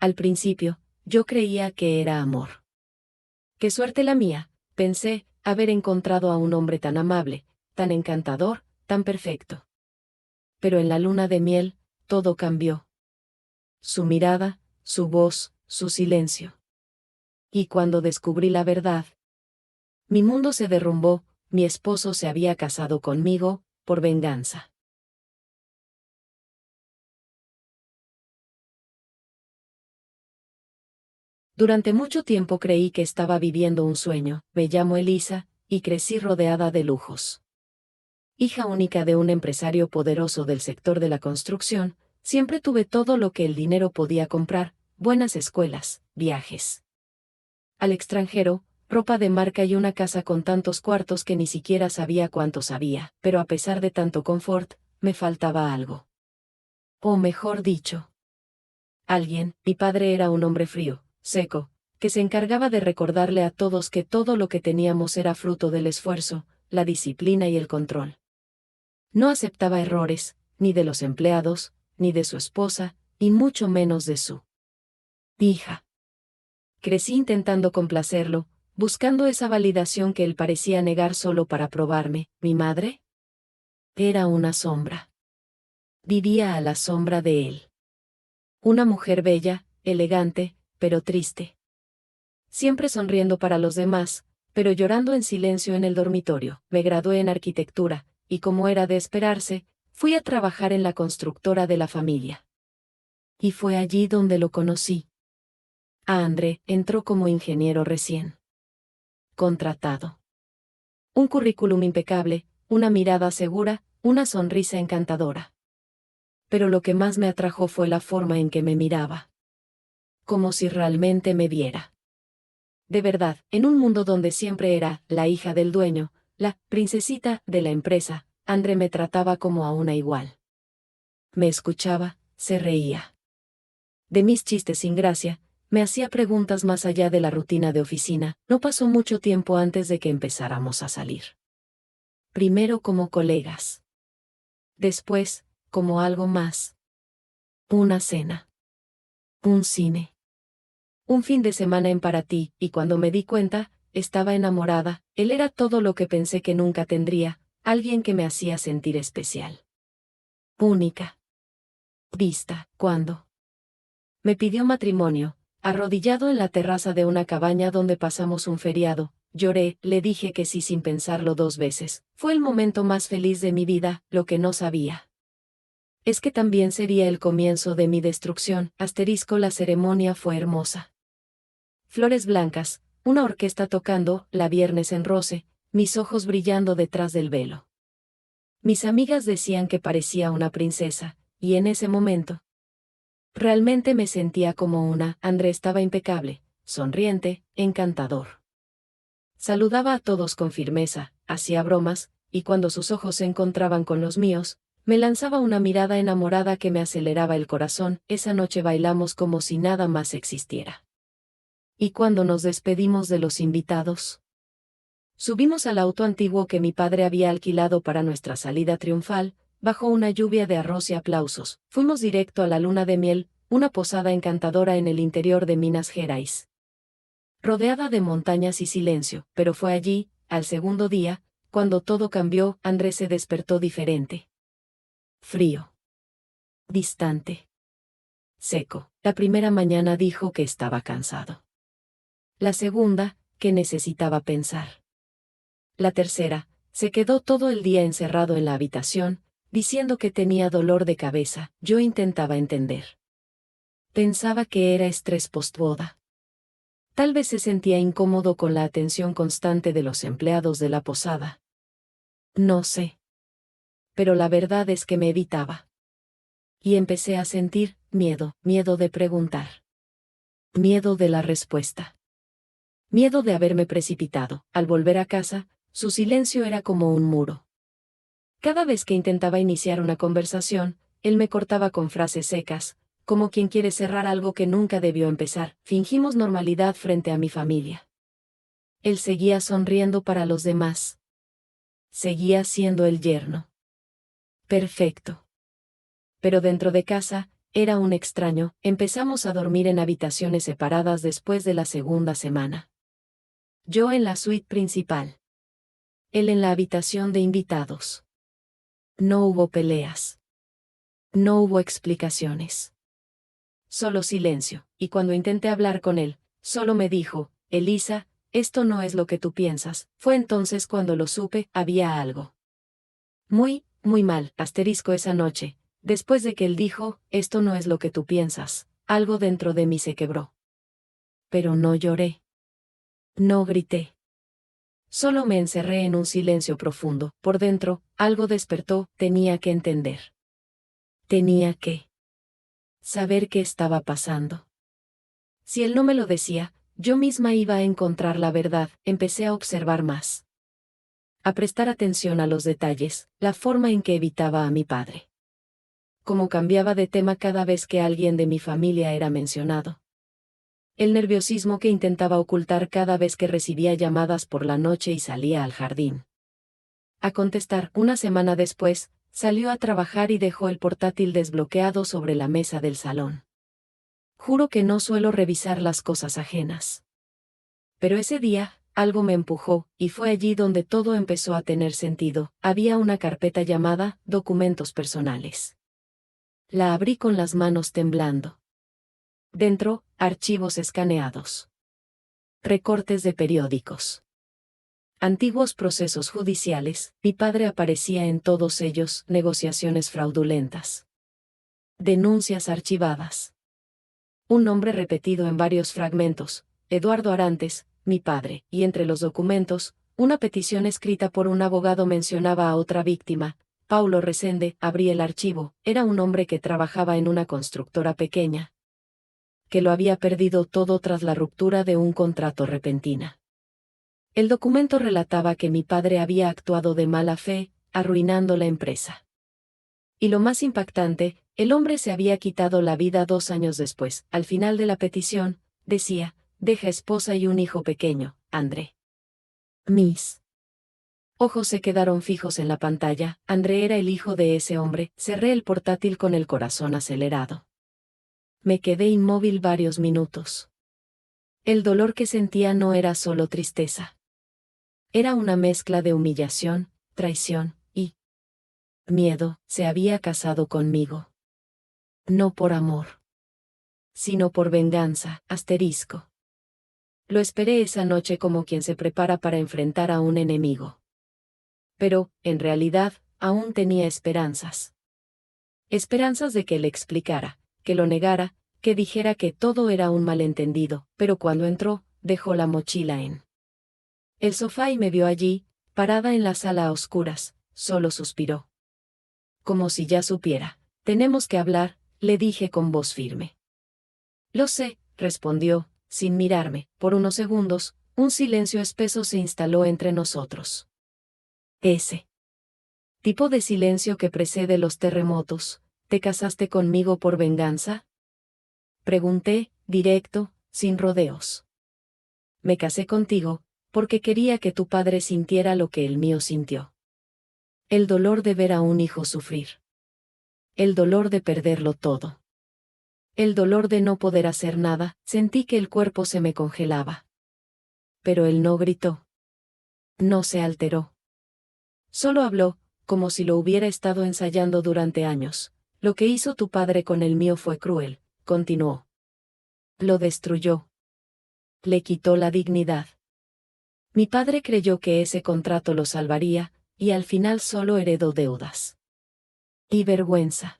Al principio, yo creía que era amor. Qué suerte la mía, pensé, haber encontrado a un hombre tan amable, tan encantador, tan perfecto. Pero en la luna de miel, todo cambió. Su mirada, su voz, su silencio. Y cuando descubrí la verdad, mi mundo se derrumbó. Mi esposo se había casado conmigo, por venganza. Durante mucho tiempo creí que estaba viviendo un sueño. Me llamo Elisa, y crecí rodeada de lujos. Hija única de un empresario poderoso del sector de la construcción, siempre tuve todo lo que el dinero podía comprar: buenas escuelas, viajes al extranjero, ropa de marca y una casa con tantos cuartos que ni siquiera sabía cuántos había. Pero a pesar de tanto confort, me faltaba algo. O mejor dicho, alguien. Mi padre era un hombre frío, seco, que se encargaba de recordarle a todos que todo lo que teníamos era fruto del esfuerzo, la disciplina y el control. No aceptaba errores, ni de los empleados, ni de su esposa, y mucho menos de su hija. Crecí intentando complacerlo, buscando esa validación que él parecía negar solo para probarme. Mi madre era una sombra. Vivía a la sombra de él. Una mujer bella, elegante, pero triste. Siempre sonriendo para los demás, pero llorando en silencio en el dormitorio. Me gradué en arquitectura, y como era de esperarse, fui a trabajar en la constructora de la familia. Y fue allí donde lo conocí. A André. Entró como ingeniero recién contratado. Un currículum impecable, una mirada segura, una sonrisa encantadora. Pero lo que más me atrajo fue la forma en que me miraba. Como si realmente me viera. De verdad, en un mundo donde siempre era la hija del dueño, la princesita de la empresa, André me trataba como a una igual. Me escuchaba, se reía de mis chistes sin gracia, me hacía preguntas más allá de la rutina de oficina. No pasó mucho tiempo antes de que empezáramos a salir. Primero como colegas. Después, como algo más. Una cena. Un cine. Un fin de semana en Paraty, y cuando me di cuenta, estaba enamorada. Él era todo lo que pensé que nunca tendría, alguien que me hacía sentir especial. Única. Vista. Cuando me pidió matrimonio, arrodillado en la terraza de una cabaña donde pasamos un feriado, lloré, le dije que sí sin pensarlo 2 veces. Fue el momento más feliz de mi vida. Lo que no sabía es que también sería el comienzo de mi destrucción. La ceremonia fue hermosa. Flores blancas, una orquesta tocando, la Viernes en Roce, mis ojos brillando detrás del velo. Mis amigas decían que parecía una princesa, y en ese momento realmente me sentía como una. André estaba impecable, sonriente, encantador. Saludaba a todos con firmeza, hacía bromas, y cuando sus ojos se encontraban con los míos, me lanzaba una mirada enamorada que me aceleraba el corazón. Esa noche bailamos como si nada más existiera. Y cuando nos despedimos de los invitados, subimos al auto antiguo que mi padre había alquilado para nuestra salida triunfal. Bajo una lluvia de arroz y aplausos, fuimos directo a la luna de miel, una posada encantadora en el interior de Minas Gerais. Rodeada de montañas y silencio, pero fue allí, al segundo día, cuando todo cambió. Andrés se despertó diferente. Frío. Distante. Seco. La primera mañana dijo que estaba cansado. La segunda, que necesitaba pensar. La tercera, se quedó todo el día encerrado en la habitación, diciendo que tenía dolor de cabeza. Yo intentaba entender. Pensaba que era estrés postboda. Tal vez se sentía incómodo con la atención constante de los empleados de la posada. No sé. Pero la verdad es que me evitaba. Y empecé a sentir miedo, miedo de preguntar. Miedo de la respuesta. Miedo de haberme precipitado. Al volver a casa, su silencio era como un muro. Cada vez que intentaba iniciar una conversación, él me cortaba con frases secas, como quien quiere cerrar algo que nunca debió empezar. Fingimos normalidad frente a mi familia. Él seguía sonriendo para los demás. Seguía siendo el yerno perfecto. Pero dentro de casa, Era un extraño, empezamos a dormir en habitaciones separadas después de la segunda semana. Yo en la suite principal. Él en la habitación de invitados. No hubo peleas. No hubo explicaciones. Solo silencio, y cuando intenté hablar con él, solo me dijo, Elisa, esto no es lo que tú piensas. Fue entonces cuando lo supe, había algo. Muy mal, asterisco esa noche. Después de que él dijo, esto no es lo que tú piensas, algo dentro de mí se quebró. Pero no lloré. No grité. Solo me encerré en un silencio profundo. Por dentro, algo despertó, tenía que entender. Tenía que saber qué estaba pasando. Si él no me lo decía, yo misma iba a encontrar la verdad. Empecé a observar más. A prestar atención a los detalles, la forma en que evitaba a mi padre. Cómo cambiaba de tema cada vez que alguien de mi familia era mencionado. El nerviosismo que intentaba ocultar cada vez que recibía llamadas por la noche y salía al jardín. A contestar, una semana después, salió a trabajar y dejó el portátil desbloqueado sobre la mesa del salón. Juro que no suelo revisar las cosas ajenas. Pero ese día, algo me empujó, y fue allí donde todo empezó a tener sentido. Había una carpeta llamada Documentos Personales. La abrí con las manos temblando. Dentro, archivos escaneados. Recortes de periódicos. Antiguos procesos judiciales, mi padre aparecía en todos ellos, negociaciones fraudulentas. Denuncias archivadas. Un nombre repetido en varios fragmentos, Eduardo Arantes, mi padre, y entre los documentos, una petición escrita por un abogado mencionaba a otra víctima, Paulo Resende. Abrí el archivo, era un hombre que trabajaba en una constructora pequeña, que lo había perdido todo tras la ruptura de un contrato repentina. El documento relataba que mi padre había actuado de mala fe, arruinando la empresa. Y lo más impactante, el hombre se había quitado la vida 2 años después. Al final de la petición, decía, deja esposa y un hijo pequeño, André. Mis ojos se quedaron fijos en la pantalla. André era el hijo de ese hombre. Cerré el portátil con el corazón acelerado. Me quedé inmóvil varios minutos. El dolor que sentía no era solo tristeza. Era una mezcla de humillación, traición y miedo. Se había casado conmigo. No por amor, sino por venganza, asterisco. Lo esperé esa noche como quien se prepara para enfrentar a un enemigo. Pero, en realidad, aún tenía esperanzas. Esperanzas de que le explicara, que lo negara, que dijera que todo era un malentendido, pero cuando entró, dejó la mochila en el sofá y me vio allí, parada en la sala a oscuras, solo suspiró. Como si ya supiera. Tenemos que hablar, le dije con voz firme. Lo sé, respondió, sin mirarme. Por unos segundos, un silencio espeso se instaló entre nosotros. Ese tipo de silencio que precede los terremotos. ¿Te casaste conmigo por venganza? Pregunté, directo, sin rodeos. Me casé contigo, porque quería que tu padre sintiera lo que el mío sintió. El dolor de ver a un hijo sufrir. El dolor de perderlo todo. El dolor de no poder hacer nada. Sentí que el cuerpo se me congelaba. Pero él no gritó. No se alteró. Solo habló, como si lo hubiera estado ensayando durante años. Lo que hizo tu padre con el mío fue cruel, continuó. Lo destruyó. Le quitó la dignidad. Mi padre creyó que ese contrato lo salvaría, y al final solo heredó deudas. Y vergüenza.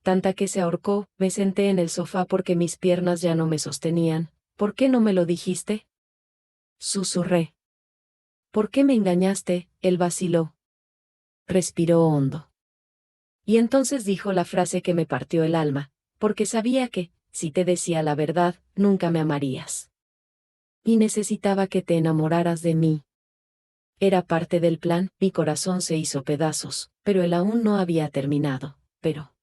Tanta que se ahorcó. Me senté en el sofá porque mis piernas ya no me sostenían. ¿Por qué no me lo dijiste? Susurré. ¿Por qué me engañaste? Él vaciló. Respiró hondo. Y entonces dijo la frase que me partió el alma, porque sabía que, si te decía la verdad, nunca me amarías. Y necesitaba que te enamoraras de mí. Era parte del plan. Mi corazón se hizo pedazos, pero él aún no había terminado. Pero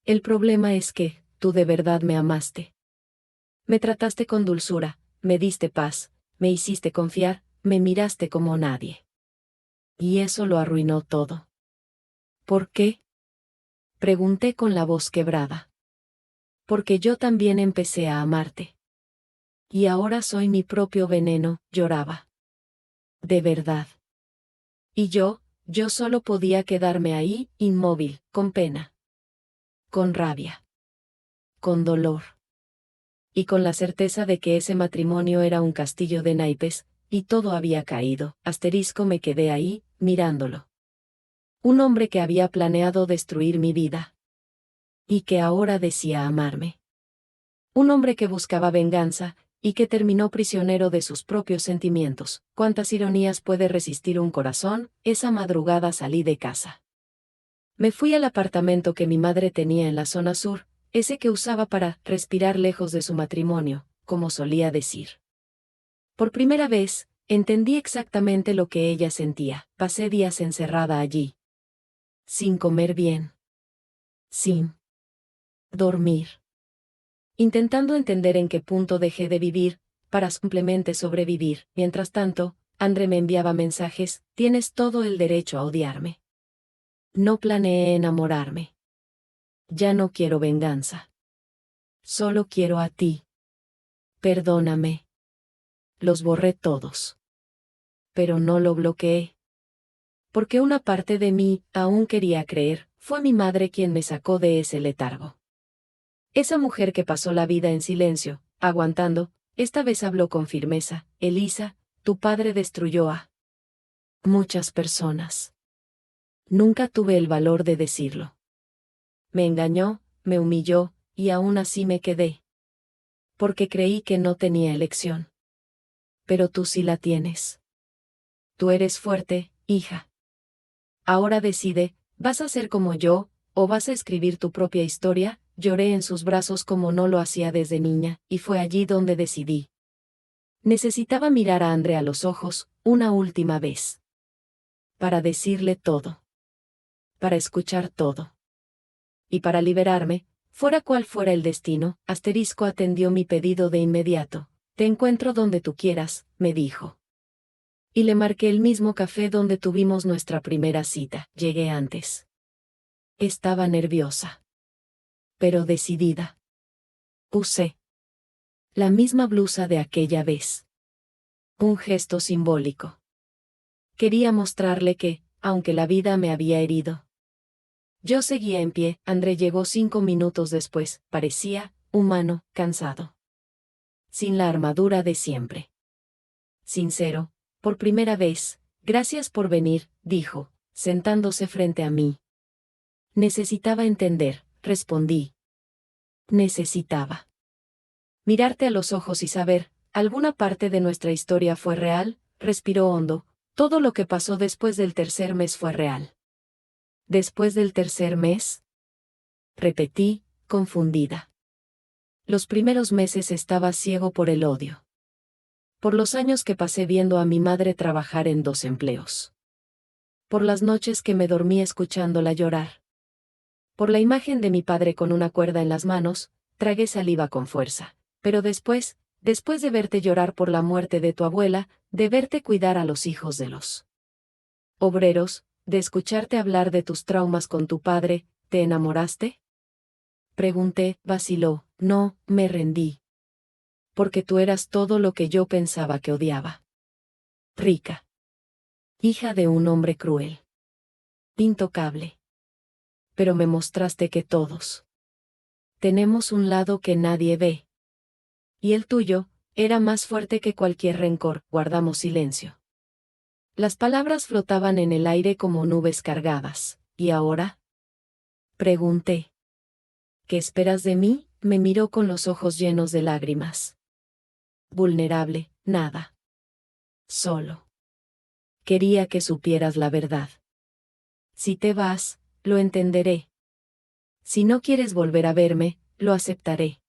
el problema es que, tú de verdad me amaste. Me trataste con dulzura, me diste paz, me hiciste confiar, me miraste como nadie. Y eso lo arruinó todo. ¿Por qué? Pregunté con la voz quebrada. Porque yo también empecé a amarte. Y ahora soy mi propio veneno, lloraba. De verdad. Y yo solo podía quedarme ahí, inmóvil, con pena. Con rabia. Con dolor. Y con la certeza de que ese matrimonio era un castillo de naipes, y todo había caído. Me quedé ahí, mirándolo. Un hombre que había planeado destruir mi vida. Y que ahora decía amarme. Un hombre que buscaba venganza, y que terminó prisionero de sus propios sentimientos. ¿Cuántas ironías puede resistir un corazón? Esa madrugada salí de casa. Me fui al apartamento que mi madre tenía en la zona sur, ese que usaba para respirar lejos de su matrimonio, como solía decir. Por primera vez, entendí exactamente lo que ella sentía. Pasé días encerrada allí. Sin comer bien. Sin dormir. Intentando entender en qué punto dejé de vivir, para simplemente sobrevivir. Mientras tanto, André me enviaba mensajes: tienes todo el derecho a odiarme. No planeé enamorarme. Ya no quiero venganza. Solo quiero a ti. Perdóname. Los borré todos. Pero no lo bloqueé. Porque una parte de mí, aún quería creer, fue mi madre quien me sacó de ese letargo. Esa mujer que pasó la vida en silencio, aguantando, esta vez habló con firmeza: Elisa, tu padre destruyó a muchas personas. Nunca tuve el valor de decirlo. Me engañó, me humilló, y aún así me quedé. Porque creí que no tenía elección. Pero tú sí la tienes. Tú eres fuerte, hija. Ahora decide, ¿vas a ser como yo, o vas a escribir tu propia historia? Lloré en sus brazos como no lo hacía desde niña, y fue allí donde decidí. Necesitaba mirar a André a los ojos, una última vez. Para decirle todo. Para escuchar todo. Y para liberarme, fuera cual fuera el destino. Atendió mi pedido de inmediato. Te encuentro donde tú quieras, me dijo. Y le marqué el mismo café donde tuvimos nuestra primera cita. Llegué antes. Estaba nerviosa. Pero decidida. Usé la misma blusa de aquella vez. Un gesto simbólico. Quería mostrarle que, aunque la vida me había herido, yo seguía en pie. André llegó 5 minutos después. Parecía humano, cansado. Sin la armadura de siempre. Sincero, por primera vez. Gracias por venir, dijo, sentándose frente a mí. Necesitaba entender, respondí. Necesitaba mirarte a los ojos y saber, ¿alguna parte de nuestra historia fue real? Respiró hondo. Todo lo que pasó después del tercer mes fue real. ¿Después del tercer mes? Repetí, confundida. Los primeros meses estaba ciego por el odio. Por los años que pasé viendo a mi madre trabajar en 2 empleos. Por las noches que me dormí escuchándola llorar. Por la imagen de mi padre con una cuerda en las manos. Tragué saliva con fuerza. Pero después de verte llorar por la muerte de tu abuela, de verte cuidar a los hijos de los obreros, de escucharte hablar de tus traumas con tu padre, ¿te enamoraste? Pregunté, vaciló. No, me rendí. Porque tú eras todo lo que yo pensaba que odiaba. Rica. Hija de un hombre cruel. Intocable. Pero me mostraste que todos tenemos un lado que nadie ve. Y el tuyo era más fuerte que cualquier rencor. Guardamos silencio. Las palabras flotaban en el aire como nubes cargadas. ¿Y ahora? Pregunté. ¿Qué esperas de mí? Me miró con los ojos llenos de lágrimas. Vulnerable, nada. Solo. Quería que supieras la verdad. Si te vas, lo entenderé. Si no quieres volver a verme, lo aceptaré.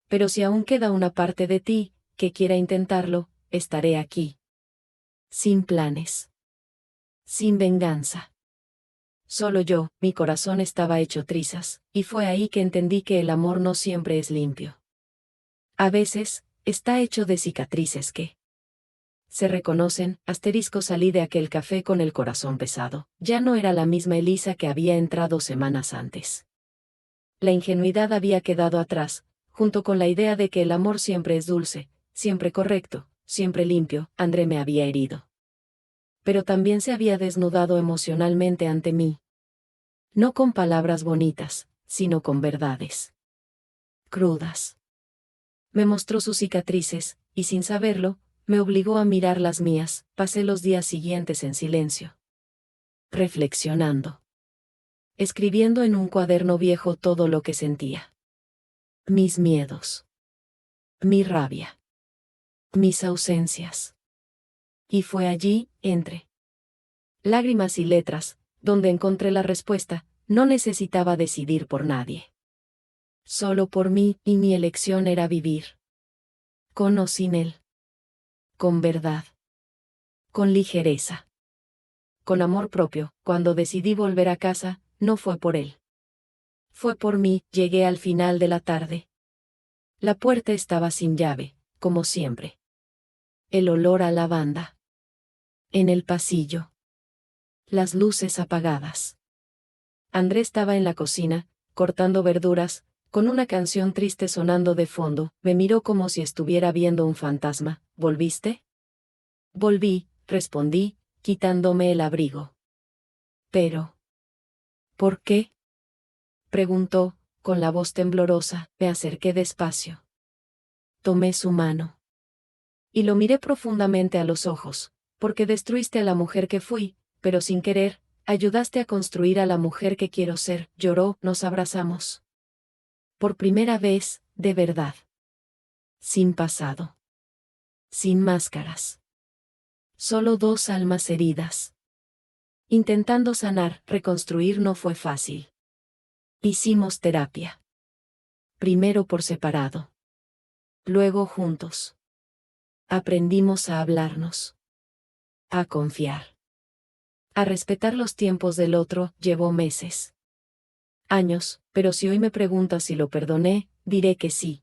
Pero si aún queda una parte de ti que quiera intentarlo, estaré aquí. Sin planes. Sin venganza. Solo yo. Mi corazón estaba hecho trizas, y fue ahí que entendí que el amor no siempre es limpio. A veces, está hecho de cicatrices que Se reconocen, salí de aquel café con el corazón pesado. Ya no era la misma Elisa que había entrado semanas antes. La ingenuidad había quedado atrás, junto con la idea de que el amor siempre es dulce, siempre correcto, siempre limpio. André me había herido. Pero también se había desnudado emocionalmente ante mí. No con palabras bonitas, sino con verdades crudas. Me mostró sus cicatrices, y sin saberlo, me obligó a mirar las mías. Pasé los días siguientes en silencio, reflexionando, escribiendo en un cuaderno viejo todo lo que sentía. Mis miedos, mi rabia, mis ausencias. Y fue allí, entre lágrimas y letras, donde encontré la respuesta. No necesitaba decidir por nadie. Solo por mí, y mi elección era vivir. Con o sin él. Con verdad. Con ligereza. Con amor propio. Cuando decidí volver a casa, no fue por él. Fue por mí. Llegué al final de la tarde. La puerta estaba sin llave, como siempre. El olor a lavanda. En el pasillo. Las luces apagadas. André estaba en la cocina, cortando verduras, con una canción triste sonando de fondo. Me miró como si estuviera viendo un fantasma. ¿Volviste? Volví, respondí, quitándome el abrigo. Pero, ¿por qué? Preguntó, con la voz temblorosa. Me acerqué despacio. Tomé su mano. Y lo miré profundamente a los ojos. Porque destruiste a la mujer que fui, pero sin querer, ayudaste a construir a la mujer que quiero ser. Lloró. Nos abrazamos. Por primera vez, de verdad. Sin pasado. Sin máscaras. Solo dos almas heridas. Intentando sanar, reconstruir no fue fácil. Hicimos terapia. Primero por separado. Luego juntos. Aprendimos a hablarnos. A confiar. A respetar los tiempos del otro. Llevó meses. Años, pero si hoy me preguntas si lo perdoné, diré que sí.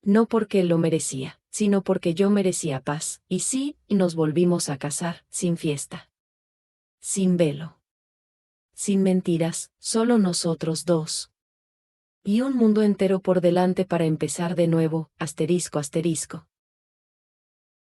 No porque él lo merecía, sino porque yo merecía paz. Y sí, y nos volvimos a casar, sin fiesta. Sin velo. Sin mentiras, solo nosotros dos. Y un mundo entero por delante para empezar de nuevo. Asterisco, asterisco.